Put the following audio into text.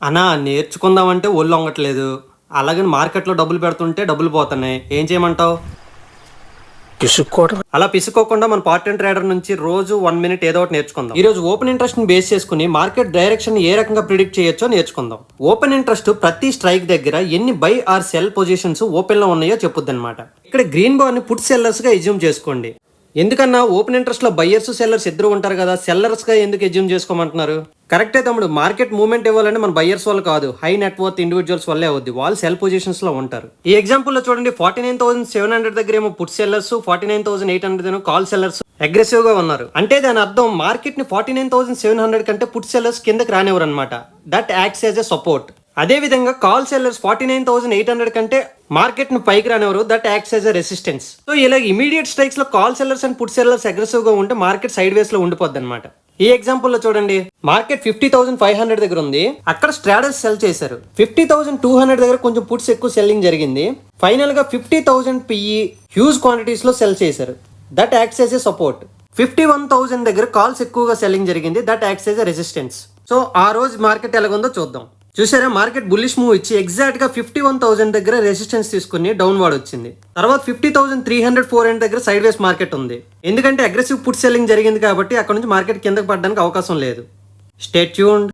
అన్నా నేర్చుకుందామంటే ఒళ్ళు వంగట్లేదు. అలాగని మార్కెట్లో డబ్బులు పెడుతుంటే డబ్బులు పోతున్నాయి. ఏం చేయమంటావు? పిసుక్కోవడం. అలా పిసుకోకుండా మన పార్ట్ టైం ట్రేడర్ నుంచి రోజు 1 మినిట్ ఏదో ఒకటి నేర్చుకుందాం. ఈ రోజు ఓపెన్ ఇంట్రెస్ట్ ని బేస్ చేసుకుని మార్కెట్ డైరెక్షన్ ఏ రకంగా ప్రిడిక్ట్ చేయొచ్చో నేర్చుకుందాం. ఓపెన్ ఇంట్రెస్ట్ ప్రతి స్ట్రైక్ దగ్గర ఎన్ని buy or sell positions open లో ఉన్నాయో చెప్పుద్ది అనమాట. ఇక్కడ గ్రీన్ బార్ ని పుట్ సెల్లర్స్ గా ఎజ్యూమ్ చేసుకోండి. ఎందుకన్నా ఓపెన్ ఇంట్రెస్ట్ లో బయ్యర్స్ సెల్లర్స్ ఇద్దరు ఉంటారు కదా, సెల్లర్స్ గా ఎందుకు ఎజ్యూమ్ చేసుకోమంటున్నారు? కరెక్టే తమ్ముడు, మార్కెట్ మూవ్మెంట్ ఇవ్వాలంటే మన బయ్యర్స్ వాళ్ళు కాదు, హై నెట్వర్త్ ఇండివిజువల్స్ వల్లే అవుద్ది. వాళ్ళు సెల్ పొజిషన్స్ లో ఉంటారు. ఈ ఎగ్జాంపుల్ లో చూడండి, 49,700 దగ్గర ఏమో పుట్ సెల్లర్స్, 49,800 ఏమో కాల్ సెల్లర్స్ అగ్రెసివ్ గా ఉన్నారు. అంటే దాని అర్థం మార్కెట్ ని 49,700 కంటే పుట్ సెల్లర్స్ కిందకి రానివ్వరు అనమాట. That acts as a support. అదే విధంగా కాల్ సెల్లర్స్ 49,800 కంటే మార్కెట్ ను పైకి రానివ్వరు. That acts as a resistance. So ఇలా ఇమీడియట్ స్ట్రైక్స్ లో call sellers and put sellers aggressive గా ఉంటే మార్కెట్ సైడ్ వేస్ లో ఉండిపోద్ది అనమాట. ఈ ఎగ్జాంపుల్ లో చూడండి, మార్కెట్ 50,500 దగ్గర ఉంది. అక్కడ స్ట్రాడర్స్ సెల్ చేశారు. 50,200 దగ్గర కొంచెం పుట్స్ ఎక్కువ సెల్లింగ్ జరిగింది. ఫైనల్ గా 50,000 పిఈ హ్యూజ్ క్వాంటిటీస్ లో సెల్ చేశారు. That acts as a support. 51,000 దగ్గర కాల్స్ ఎక్కువగా సెల్లింగ్ జరిగింది. That acts as a resistance. So ఆ రోజు మార్కెట్ ఎలాగుందో చూద్దాం. చూసారా, మార్కెట్ బుల్లిష్ మూవ్ ఇచ్చి ఎగ్జాక్ట్ గా 51,000 దగ్గర రెసిస్టెన్స్ తీసుకుని డౌన్ వర్డ్ వచ్చింది. తర్వాత 50,300, 400 దగ్గర సైడ్ వేస్ మార్కెట్ ఉంది. ఎందుకంటే అగ్రెసివ్ పుట్ సెల్లింగ్ జరిగింది కాబట్టి అక్కడ నుంచి మార్కెట్ కిందకి పడడానికి అవకాశం లేదు. Stay tuned.